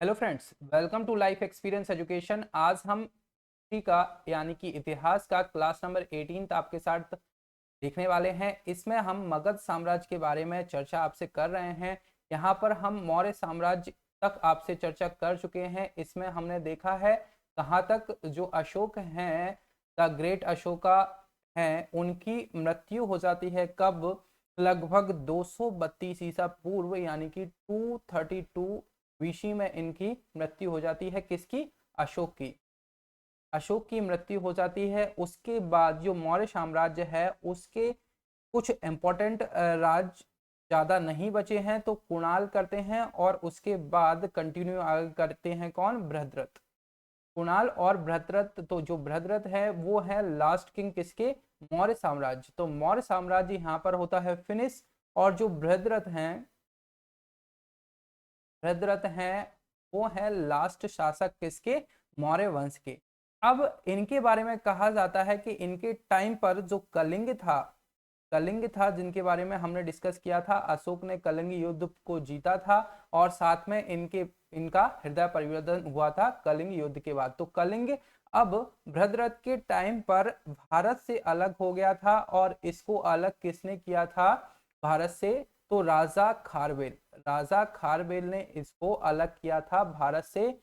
Hello friends, welcome to life experience education. आज हम history का यानी कि इतिहास का क्लास नंबर 18 आपके साथ देखने वाले हैं। इसमें हम मगध साम्राज्य के बारे में चर्चा आपसे कर रहे हैं। यहाँ पर हम मौर्य साम्राज्य तक आपसे चर्चा कर चुके हैं। इसमें हमने देखा है कहाँ तक जो अशोक हैं, द ग्रेट अशोका हैं, उनकी मृत्यु हो जाती है कब? लगभग 232 ईसा पूर्व यानी कि 232 बीसी में इनकी मृत्यु हो जाती है। किसकी? अशोक की। अशोक की मृत्यु हो जाती है। उसके बाद जो मौर्य साम्राज्य है उसके कुछ इंपॉर्टेंट राज्य ज्यादा नहीं बचे हैं, तो कुणाल करते हैं और उसके बाद कंटिन्यू आगे करते हैं कौन? बृहद्रथ। कुणाल और बृहद्रथ। तो जो बृहद्रथ है वो है लास्ट किंग किसके? मौर्य साम्राज्य। तो मौर्य साम्राज्य यहाँ पर होता है फिनिश। और जो बृहद्रथ हैं वो है लास्ट शासक किसके? मौर्य वंश के। अब इनके बारे में कहा जाता है कि इनके टाइम पर जो कलिंग था जिनके बारे में हमने डिस्कस किया था, अशोक ने कलिंग युद्ध को जीता था और साथ में इनका हृदय परिवर्तन हुआ था कलिंग युद्ध के बाद। तो कलिंग अब बृहद्रथ के टाइम पर भारत से अलग हो गया था। और इसको अलग किसने किया था भारत से? तो राजा खारवेल ने इसको अलग किया था भारत से।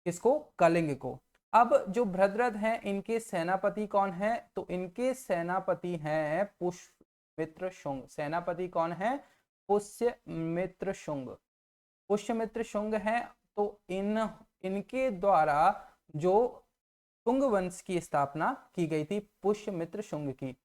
किसको? कलिंग को। अब जो बृहद्रथ हैं इनके सेनापति कौन है? तो इनके सेनापति हैं पुष्यमित्र शुंग। सेनापति कौन है? पुष्यमित्र शुंग। पुष्यमित्र शुंग हैं। तो इनके द्वारा जो शुंग वंश की स्थापना की गई थी, पुष्यमित्र शुंग की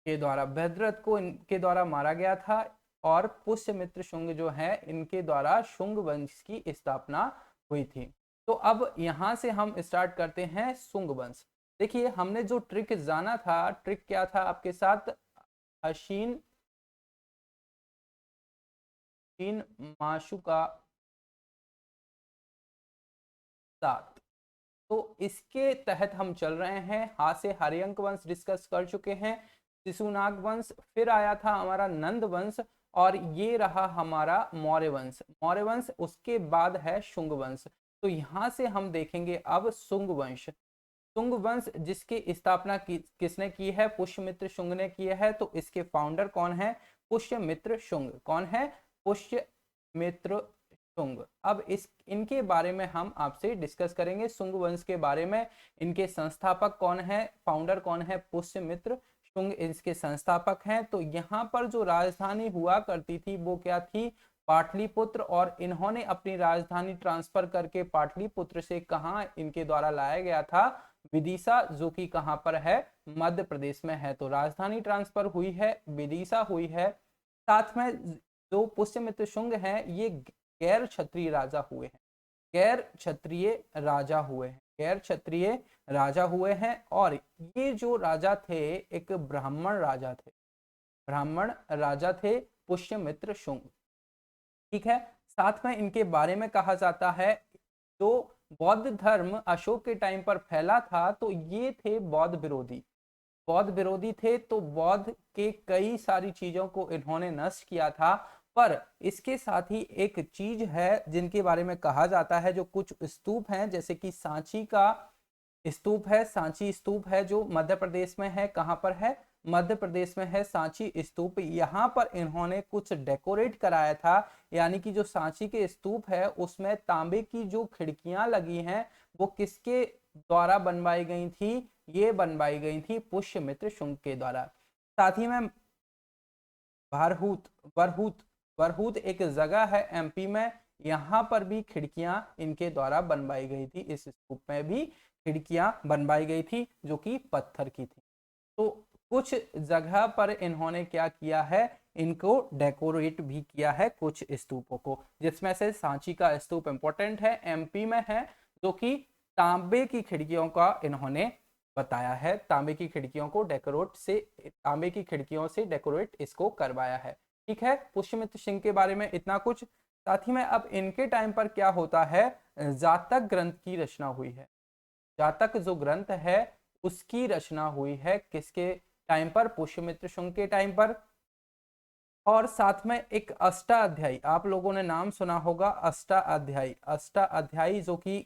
के द्वारा। बृहद्रथ को इनके द्वारा मारा गया था और पुष्यमित्र शुंग जो है इनके द्वारा शुंग वंश की स्थापना हुई थी। तो अब यहां से हम स्टार्ट करते हैं शुंग वंश। देखिए, हमने जो ट्रिक जाना था, ट्रिक क्या था आपके साथ? अशीन माशु का साथ। तो इसके तहत हम चल रहे हैं। हाथ से हरियंक वंश डिस्कस कर चुके हैं, शिशुनाग वंश, फिर आया था हमारा नंद वंश, और ये रहा हमारा मौर्य वंश। मौर्य वंश उसके बाद है शुंग वंश। तो यहां से हम देखेंगे अब शुंग वंश। शुंग वंश जिसकी स्थापना किसने की है? पुष्यमित्र शुंग ने की है। तो इसके फाउंडर कौन है? पुष्यमित्र शुंग। कौन है? पुष्यमित्र शुंग। अब इनके बारे में हम आपसे डिस्कस करेंगे, शुंग वंश के बारे में। इनके संस्थापक कौन है? फाउंडर कौन है? पुष्यमित्र शुंग इसके संस्थापक हैं। तो यहाँ पर जो राजधानी हुआ करती थी वो क्या थी? पाटलिपुत्र। और इन्होंने अपनी राजधानी ट्रांसफर करके पाटलिपुत्र से कहा इनके द्वारा लाया गया था? विदिशा, जो कि कहां पर है? मध्य प्रदेश में है। तो राजधानी ट्रांसफर हुई है, विदिशा हुई है। साथ में जो पुष्यमित्र शुंग हैं ये गैर क्षत्रिय राजा हुए हैं। गैर क्षत्रिय राजा हुए हैं। गैर क्षत्रिय राजा हुए हैं। और ये जो राजा थे एक ब्राह्मण राजा थे। ब्राह्मण राजा थे पुष्यमित्र शुंग। ठीक है। साथ में इनके बारे में कहा जाता है जो बौद्ध धर्म अशोक के टाइम पर फैला था, तो ये थे बौद्ध विरोधी। बौद्ध विरोधी थे, तो बौद्ध के कई सारी चीजों को इन्होंने नष्ट किया था। पर इसके साथ ही एक चीज है जिनके बारे में कहा जाता है, जो कुछ स्तूप हैं, जैसे कि सांची का स्तूप है। सांची स्तूप है जो मध्य प्रदेश में है। कहां पर है? मध्य प्रदेश में है सांची स्तूप। यहाँ पर इन्होंने कुछ डेकोरेट कराया था, यानी कि जो सांची के स्तूप है उसमें तांबे की जो खिड़कियां लगी हैं वो किसके द्वारा बनवाई गई थी? ये बनवाई गई थी पुष्यमित्र शुंग के द्वारा। साथ ही में बरहूत बरहूत बरहूत एक जगह है एमपी में, यहाँ पर भी खिड़कियां इनके द्वारा बनवाई गई थी। इस स्तूप में भी खिड़कियां बनवाई गई थी जो कि पत्थर की थी। तो कुछ जगह पर इन्होंने क्या किया है? इनको डेकोरेट भी किया है कुछ स्तूपों को, जिसमें से सांची का स्तूप इंपॉर्टेंट है, एमपी में है, जो कि तांबे की खिड़कियों का इन्होंने बताया है। तांबे की खिड़कियों से डेकोरेट इसको करवाया है। ठीक है। पुष्यमित्र सिंह के बारे में इतना कुछ। साथ ही में अब इनके टाइम पर क्या होता है? जातक ग्रंथ की रचना हुई है। जातक जो ग्रंथ है उसकी रचना हुई है किसके टाइम पर? पुष्यमित्र शुंग के टाइम पर। और साथ में एक अष्टाध्यायी, आप लोगों ने नाम सुना होगा अष्टाध्यायी। अष्टाध्यायी जो कि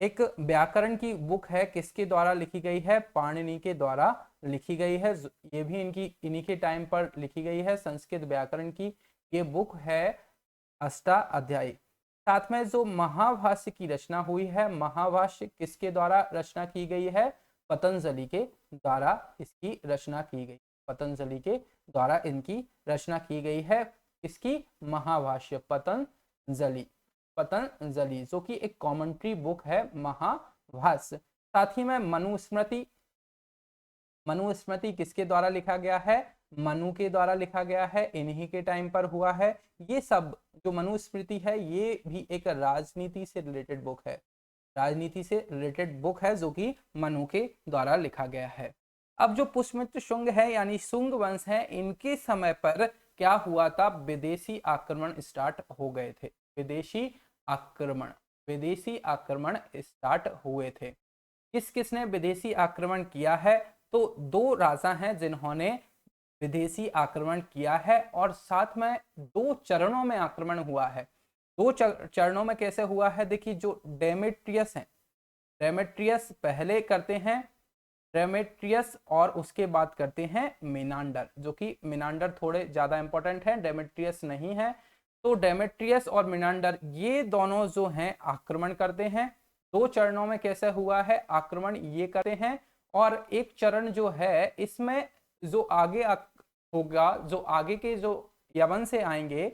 एक व्याकरण की बुक है, किसके द्वारा लिखी गई है? पाणिनि के द्वारा लिखी गई है। ये भी इन्हीं के टाइम पर लिखी गई है, संस्कृत व्याकरण की ये बुक है अष्टाध्यायी। साथ में जो महाभाष्य की रचना हुई है, महाभाष्य किसके द्वारा रचना की गई है? पतंजलि के द्वारा इसकी रचना की गई, पतंजलि के द्वारा इनकी रचना की गई है। किसकी? महाभाष्य, पतंजलि, पतंजलि जो कि एक कॉमेंट्री बुक है महाभाष्य। साथ ही में मनुस्मृति, मनुस्मृति किसके द्वारा लिखा गया है? मनु के द्वारा लिखा गया है, इन्हीं के टाइम पर हुआ है। ये सब जो मनुस्मृति है ये भी एक राजनीति से रिलेटेड बुक है, राजनीति से रिलेटेड बुक है जो कि मनु के द्वारा लिखा गया है। अब जो पुष्यमित्र शुंग है यानी शुंग वंश है, इनके समय पर क्या हुआ था? विदेशी आक्रमण स्टार्ट हो गए थे, विदेशी आक्रमण, विदेशी आक्रमण स्टार्ट हुए थे। किस किसने विदेशी आक्रमण किया है? तो दो राजा हैं जिन्होंने विदेशी आक्रमण किया है, और साथ में दो चरणों में आक्रमण हुआ है। दो चरणों में कैसे हुआ है? देखिए, जो डेमेट्रियस हैं, डेमेट्रियस पहले करते हैं, डेमेट्रियस, और उसके बाद करते हैं मिनांडर, जो कि मिनांडर थोड़े ज्यादा इंपॉर्टेंट हैं, डेमेट्रियस नहीं है। तो डेमेट्रियस और मिनांडर ये दोनों जो हैं आक्रमण करते हैं। दो चरणों में कैसे हुआ है आक्रमण, ये करते हैं। और एक चरण जो है इसमें जो आगे होगा, जो आगे के जो यवन से आएंगे,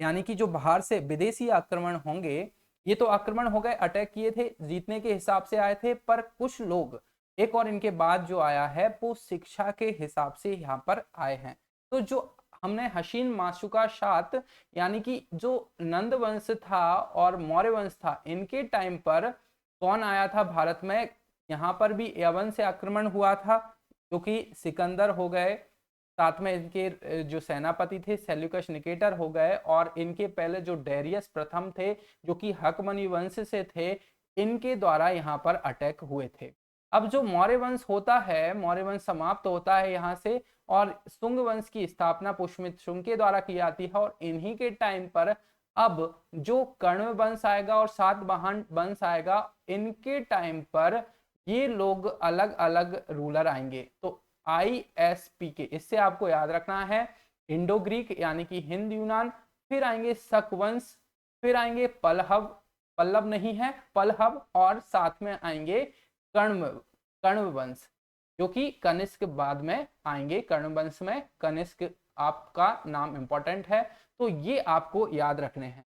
यानी कि जो बाहर से विदेशी आक्रमण होंगे, ये तो आक्रमण हो गए, अटैक किए थे, जीतने के हिसाब से आए थे, पर कुछ लोग एक और इनके बाद जो आया है वो शिक्षा के हिसाब से यहाँ पर आए हैं। तो जो हमने हसीन माशुका शात यानी कि जो नंद वंश था और मौर्य वंश था, इनके टाइम पर कौन आया था भारत में? यहाँ पर भी यवन से आक्रमण हुआ था, जो कि सिकंदर हो गए, साथ में इनके जो सेनापति थे सेल्यूकस निकेटर हो गए, और इनके पहले जो डेरियस प्रथम थे जो कि हकमनी वंश से थे, इनके द्वारा यहाँ पर अटैक हुए थे। अब जो मौर्य वंश होता है, मौर्य वंश समाप्त होता है यहाँ से, और शुंग वंश की स्थापना पुष्यमित्र शुंग के द्वारा की जाती है। और इन्हीं के टाइम पर अब जो कर्ण वंश आएगा और सातवाहन वंश आएगा, इनके टाइम पर ये लोग अलग अलग रूलर आएंगे। तो ISPK, इससे आपको याद रखना है, इंडो ग्रीक यानी कि हिंद यूनान, फिर आएंगे शक वंश, फिर आएंगे पल्लव, पल्लव नहीं है पल्लव, और साथ में आएंगे कर्ण वंश, जो कि कनिष्क बाद में आएंगे। कर्ण वंश में कनिष्क आपका नाम इंपॉर्टेंट है, तो ये आपको याद रखने हैं।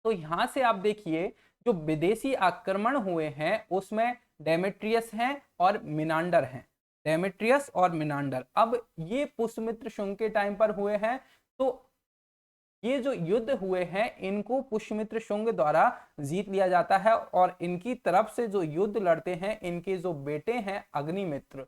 तो यहां से आप देखिए जो विदेशी आक्रमण हुए हैं उसमें डेमेट्रियस हैं और मिनांडर हैं, डेमेट्रियस और मिनांडर। अब ये पुष्यमित्र शुंग के टाइम पर हुए हैं। तो ये जो युद्ध हुए हैं इनको पुष्यमित्र शुंग द्वारा जीत लिया जाता है, और इनकी तरफ से जो युद्ध लड़ते हैं इनके जो बेटे हैं अग्निमित्र,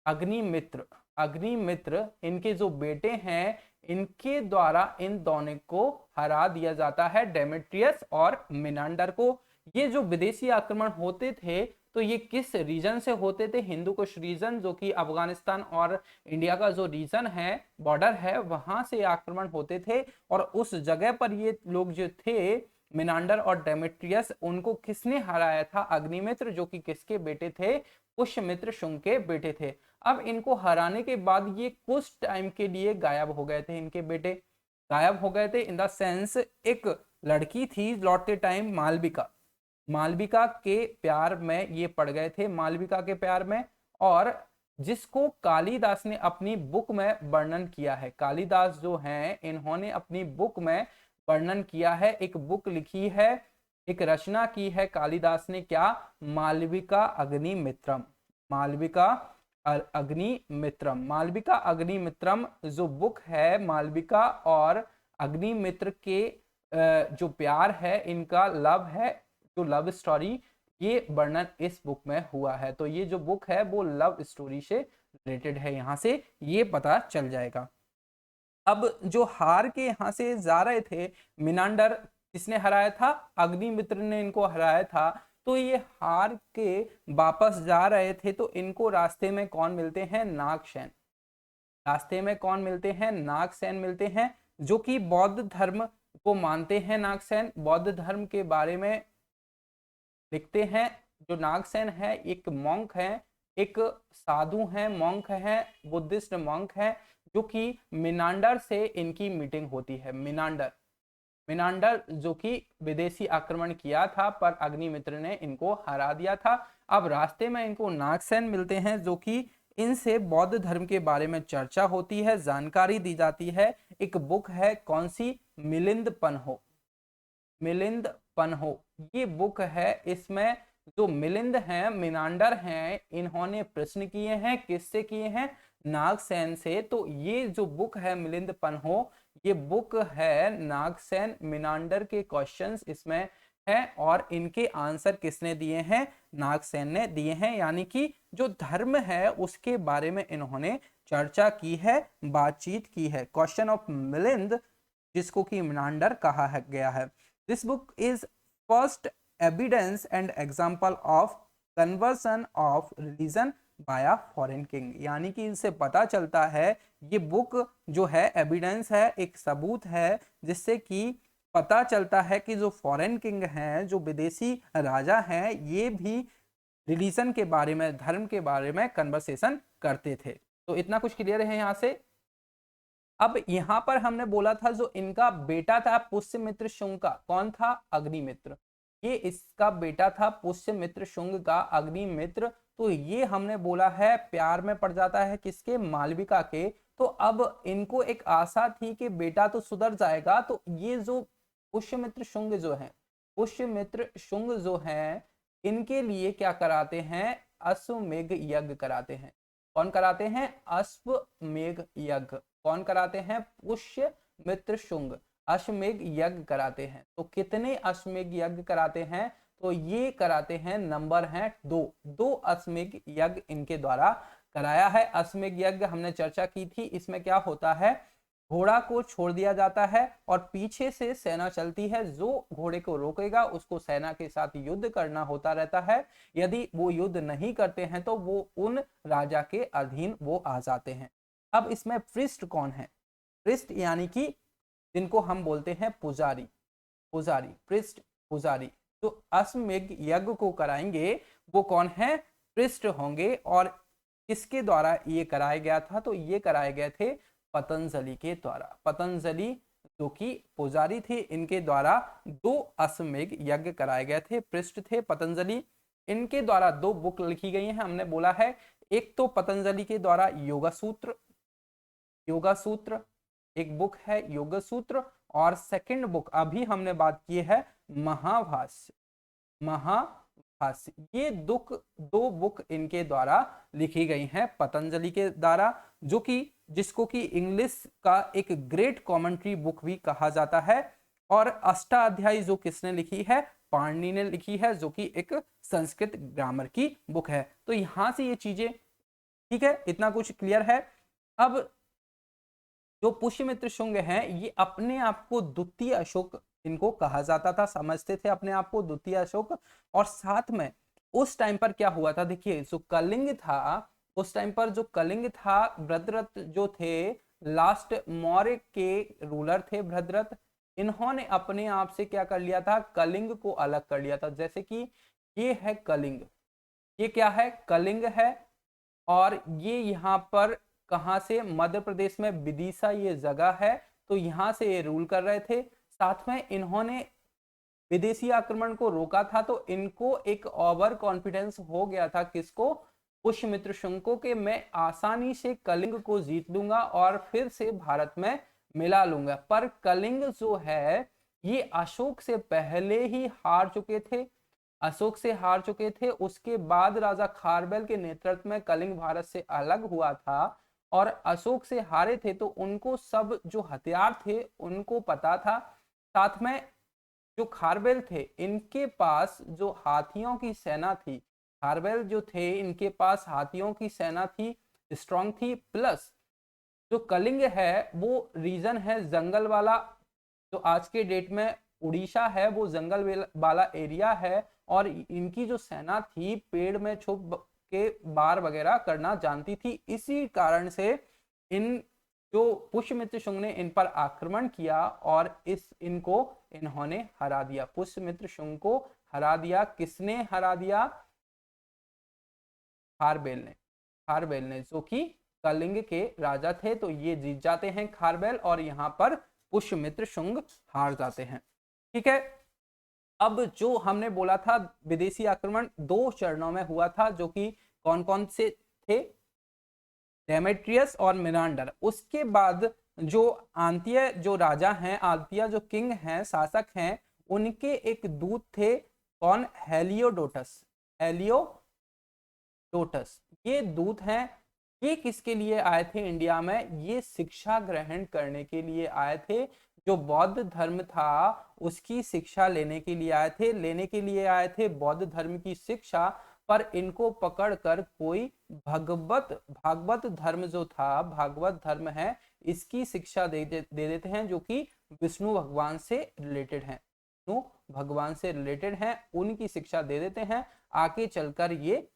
अग्निमित्र, अग्निमित्र इनके जो बेटे हैं, इनके द्वारा इन दोनों को हरा दिया जाता है, डेमेट्रियस और मिनांडर को। ये जो विदेशी आक्रमण होते थे तो ये किस रीजन से होते थे? हिंदू कुश रीजन, जो कि अफगानिस्तान और इंडिया का जो रीजन है, बॉर्डर है, वहां से आक्रमण होते थे। और उस जगह पर ये लोग जो थे मिनांडर और डेमेट्रियस, उनको किसने हराया था? अग्निमित्र, जो कि किसके बेटे थे? पुष्यमित्र शुंग के बेटे थे। अब इनको हराने के बाद ये कुछ टाइम के लिए गायब हो गए थे, इनके बेटे गायब हो गए थे इन द सेंस, एक लड़की थी लौटते टाइम मालविका, मालविका के प्यार में ये पड़ गए थे, मालविका के प्यार में, और जिसको कालिदास ने अपनी बुक में वर्णन किया है। कालिदास जो हैं इन्होंने अपनी बुक में वर्णन किया है, एक बुक लिखी है, एक रचना की है कालिदास ने, क्या? मालविका अग्निमित्रम, मालविका अग्निमित्रम, मालविका अग्निमित्रम जो बुक है, मालविका और अग्निमित्र के जो प्यार है, इनका लव है, जो लव स्टोरी, ये वर्णन इस बुक में हुआ है। तो ये जो बुक है वो लव स्टोरी से रिलेटेड है, यहां से ये पता चल जाएगा। अब जो हार के यहां से जा रहे थे मिनांडर, किसने हराया था? अग्निमित्र ने इनको हराया था। तो ये हार के वापस जा रहे थे, तो इनको रास्ते में कौन मिलते हैं? नागसेन, रास्ते में कौन मिलते हैं? नागसेन मिलते हैं, जो कि बौद्ध धर्म को मानते हैं। नागसेन बौद्ध धर्म के बारे में लिखते हैं। जो नागसेन है एक मॉन्क है, एक साधु है, मॉन्क है, बुद्धिस्ट मॉन्क है, जो कि मिनांडर से इनकी मीटिंग होती है। मिनांडर जो कि विदेशी आक्रमण किया था, पर अग्निमित्र ने इनको हरा दिया था। अब रास्ते में इनको नागसेन मिलते हैं, जो कि इनसे बौद्ध धर्म के बारे में चर्चा होती है, जानकारी दी जाती है। एक बुक है, कौन सी? मिलिंद पन्हो ये बुक है। इसमें जो मिलिंद हैं, मिनांडर हैं, इन्होंने प्रश्न किए हैं। किससे किए हैं? नागसेन से। तो ये जो बुक है मिलिंद पन्हो, ये बुक है नागसेन मिनांडर के क्वेश्चंस इसमें है, और इनके आंसर किसने दिए हैं? नागसेन ने दिए हैं। यानी कि जो धर्म है उसके बारे में इन्होंने चर्चा की है, बातचीत की है। क्वेश्चन ऑफ मिलिंद, जिसको कि मिनांडर कहा गया है। This book is first evidence and example of conversion of religion by a foreign king. यानी कि इनसे पता चलता है, ये बुक जो है एविडेंस है, एक सबूत है, जिससे कि पता चलता है कि जो फॉरेन किंग हैं, जो विदेशी राजा हैं, ये भी रिलीजन के बारे में, धर्म के बारे में कन्वर्सेशन करते थे। तो इतना कुछ क्लियर है यहाँ से। अब यहाँ पर हमने बोला था जो इनका बेटा था पुष्यमित्र शुंग का, कौन था? अग्निमित्र। ये इसका बेटा था पुष्यमित्र शुंग का, अग्निमित्र। तो ये हमने बोला है प्यार में पड़ जाता है किसके? मालविका के। तो अब इनको एक आशा थी कि बेटा तो सुधर जाएगा। तो ये जो पुष्यमित्र शुंग जो है, पुष्यमित्र शुंग जो है, इनके लिए क्या कराते हैं? अश्वमेध यज्ञ कराते हैं। कौन कराते हैं? अश्वमेध यज्ञ। कौन कराते हैं? पुष्यमित्र शुंग अश्वमेध यज्ञ कराते हैं। तो कितने अश्वमेध यज्ञ कराते हैं? तो ये कराते हैं, नंबर है 2 अश्वमेध यज्ञ इनके द्वारा कराया है। अश्वमेध यज्ञ हमने चर्चा की थी। इसमें क्या होता है? घोड़ा को छोड़ दिया जाता है और पीछे से सेना चलती है। जो घोड़े को रोकेगा उसको सेना के साथ युद्ध करना होता रहता है। यदि वो युद्ध नहीं करते हैं तो वो उन राजा के अधीन वो आ जाते हैं। अब इसमें पृष्ठ कौन है? पृष्ठ यानी कि जिनको हम बोलते हैं पुजारी, पृष्ठ पुजारी। तो अश्वमेध यज्ञ को कराएंगे वो कौन है? पृष्ठ होंगे। और किसके द्वारा ये कराया गया था? तो ये कराए गए थे पतंजलि के द्वारा। पतंजलि जो कि पुजारी थे, इनके द्वारा 2 अश्वमेध यज्ञ कराए गए थे। पृष्ठ थे पतंजलि, इनके द्वारा 2 बुक लिखी गई हैं। हमने बोला है एक तो पतंजलि के द्वारा योगा सूत्र एक बुक है योग सूत्र, और सेकंड बुक अभी हमने बात की है महाभाष्य। ये 2 बुक इनके द्वारा लिखी गई हैं पतंजलि के द्वारा, जो कि जिसको कि इंग्लिश का एक ग्रेट कमेंट्री बुक भी कहा जाता है। और अष्टाध्यायी जो किसने लिखी है? पाणिनि ने लिखी है, जो कि एक संस्कृत ग्रामर की बुक है। तो यहां से ये चीजें ठीक है, इतना कुछ क्लियर है। अब जो पुष्यमित्र शुंग हैं, ये अपने आप को द्वितीय अशोक इनको कहा जाता था, समझते थे अपने आप को द्वितीय अशोक। और साथ में उस टाइम पर क्या हुआ था? देखिए, जो कलिंग था, उस टाइम पर जो कलिंग था, भद्ररथ जो थे, लास्ट मौर्य के रूलर थे भद्ररथ। इन्होंने अपने आप से क्या कर लिया था? कलिंग को अलग कर लिया था। जैसे कि ये है कलिंग, ये क्या है? कलिंग है। और ये यहाँ पर कहाँ से? मध्य प्रदेश में विदिशा ये जगह है। तो यहाँ से ये रूल कर रहे थे। साथ में इन्होंने विदेशी आक्रमण को रोका था। तो इनको एक ओवर कॉन्फिडेंस हो गया था, किसको? पुष्यमित्र शुंग को, कि मैं आसानी से कलिंग को जीत लूंगा और फिर से भारत में मिला लूंगा। पर कलिंग जो है ये अशोक से पहले ही हार चुके थे, उसके बाद राजा खारवेल के नेतृत्व में कलिंग भारत से अलग हुआ था और अशोक से हारे थे। तो उनको सब जो हथियार थे उनको पता था। साथ में जो खारवेल थे, इनके पास जो हाथियों की सेना थी, खारवेल जो थे इनके पास हाथियों की सेना थी, स्ट्रांग थी। प्लस जो कलिंग है वो रीजन है जंगल वाला, जो आज के डेट में उड़ीसा है, वो जंगल वाला एरिया है। और इनकी जो सेना थी पेड़ में छुप के वार वगैरह करना जानती थी। इसी कारण से इन जो पुष्यमित्र शुंग ने इन पर आक्रमण किया और इनको इन्होंने हरा दिया। पुष्यमित्र शुंग को हरा दिया। किसने हरा दिया? खारबेल ने जो कि कलिंग के राजा थे। तो ये जीत जाते हैं खारबेल और यहाँ पर पुष्यमित्र शुंग हार जाते हैं। ठीक है, अब जो हमने बोला था विदेशी आक्रमण 2 चरणों में हुआ था, जो कि कौन कौन से थे? डेमेट्रियस और मिनांडर। उसके बाद जो आंतीय जो राजा हैं, आंतीय जो किंग हैं, शासक हैं, उनके एक दूत थे। कौन? हेलियोडोटस। ये दूत हैं। ये किसके लिए आए थे इंडिया में? ये शिक्षा ग्रहण करने के लिए आए थे। जो बौद्ध धर्म था उसकी शिक्षा लेने के लिए आए थे बौद्ध धर्म की शिक्षा। पर इनको पकड़कर कोई भागवत धर्म जो था, भागवत धर्म है, इसकी शिक्षा दे देते हैं, जो कि विष्णु भगवान से रिलेटेड हैं। उनकी शिक्षा दे देते हैं। आगे चलकर ये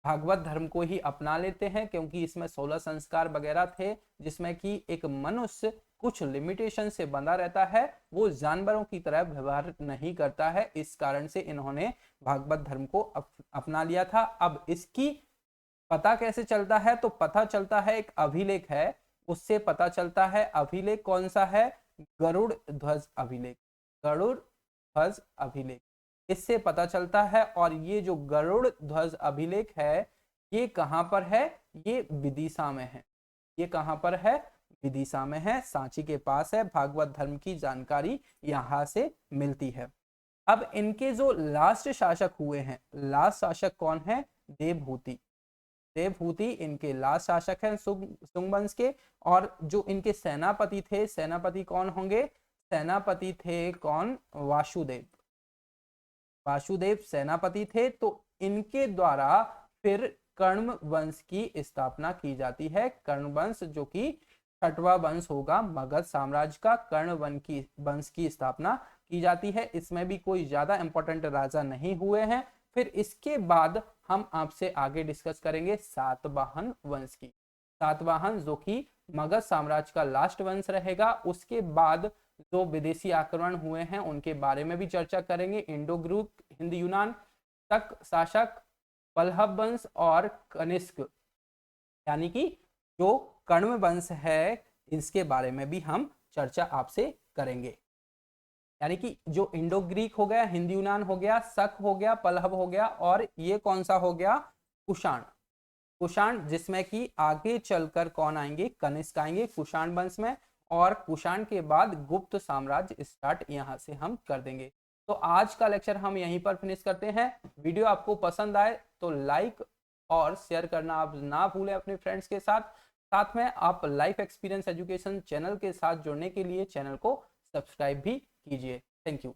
भागवत धर्म को ही अपना लेते हैं, क्योंकि इसमें 16 संस्कार वगैरह थे, जिसमें कि एक मनुष्य कुछ लिमिटेशन से बंधा रहता है, वो जानवरों की तरह व्यवहार नहीं करता है। इस कारण से इन्होंने भागवत धर्म को अपना लिया था। अब इसकी पता कैसे चलता है? तो पता चलता है, एक अभिलेख है, उससे पता चलता है। अभिलेख कौन सा है? गरुड़ ध्वज अभिलेख। इससे पता चलता है। और ये जो गरुड़ ध्वज अभिलेख है, ये कहां पर है? ये विदिशा में है। ये कहां पर है? विदिशा में है, सांची के पास है। भागवत धर्म की जानकारी यहां से मिलती है। अब इनके जो लास्ट शासक हुए हैं, लास्ट शासक कौन है? देवहूति इनके लास्ट शासक हैं शुंग वंश के। और जो इनके सेनापति थे, सेनापति कौन होंगे? सेनापति थे कौन? वासुदेव सेनापति थे। तो इनके द्वारा फिर कर्ण वंश की स्थापना की जाती है। कर्ण वंश जो कि 6वां वंश होगा मगध साम्राज्य का। कर्ण वंश की स्थापना की जाती है। इसमें भी कोई ज्यादा इंपॉर्टेंट राजा नहीं हुए हैं। फिर इसके बाद हम आपसे आगे डिस्कस करेंगे सातवाहन वंश की। सातवाहन जो कि मगध साम्राज्य का लास्ट वंश रहेगा। उसके बाद जो विदेशी आक्रमण हुए हैं उनके बारे में भी चर्चा करेंगे। इंडो ग्रीक, हिंद यूनान तक शासक, पल्लव वंश और कनिष्क, यानी कि जो कण्व वंश है, इसके बारे में भी हम चर्चा आपसे करेंगे। यानी कि जो इंडो ग्रीक हो गया, हिंद यूनान हो गया, शक हो गया, पल्लव हो गया, और ये कौन सा हो गया? कुषाण, जिसमें कि आगे चलकर कौन आएंगे? कनिष्क आएंगे कुषाण वंश में। और कुषाण के बाद गुप्त साम्राज्य स्टार्ट यहां से हम कर देंगे। तो आज का लेक्चर हम यहीं पर फिनिश करते हैं। वीडियो आपको पसंद आए तो लाइक और शेयर करना आप ना भूलें अपने फ्रेंड्स के साथ में आप लाइफ एक्सपीरियंस एजुकेशन चैनल के साथ जुड़ने के लिए चैनल को सब्सक्राइब भी कीजिए। Thank you.